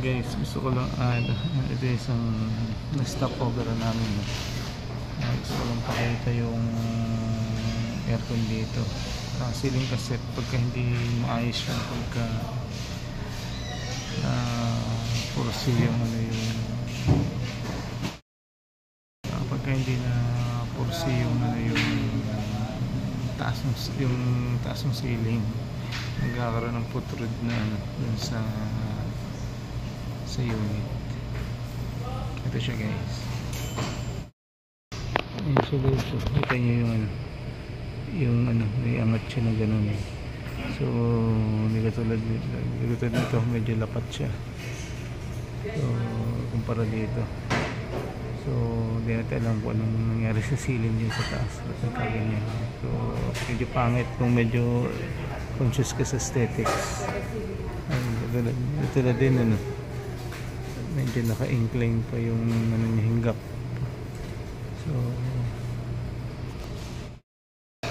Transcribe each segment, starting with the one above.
Guys, gusto ko lang ito isang na-stop over namin, no? Gusto ko lang pakita yung aircon dito. Ceiling cassette, pagka hindi maayos yan, pagka pursi yung ano yung pagka hindi na pursi yung ano yung taas ng ceiling, nagkakaroon ng putrod na ano dun sa unit. Ito siya, guys. Ayan siya, guys. Kita nyo yung ano may angat siya na ganun, eh. So hindi katulad nito, medyo lapat siya. So kumpara dito, so hindi natin alam kung anong nangyari sa ceiling dyan sa taas at nagkaganyan. So medyo pangit kung medyo conscious ka sa aesthetics. Ito na din, ano, medyo naka-incline pa yung ano niya, hinggap. So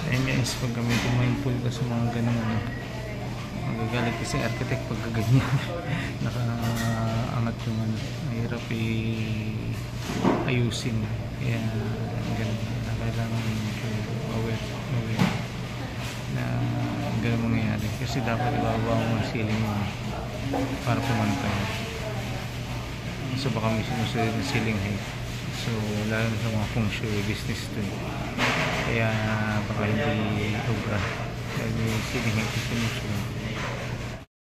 ayun, guys, pag medyo mindful ka sa mga ganun, ano, magagalit kasi architect pag ganyan. Nakaangat yung ano, mahirap ayusin, kaya ganun na kailangan aware na ganun mangyayari, kasi dapat ibaba mo ang ceiling mo para pumantay. So baka may sinusunod na ceiling height, so lalo na sa mga feng shui business to, kaya baka hindi obra dahil may ceiling height sinusunod.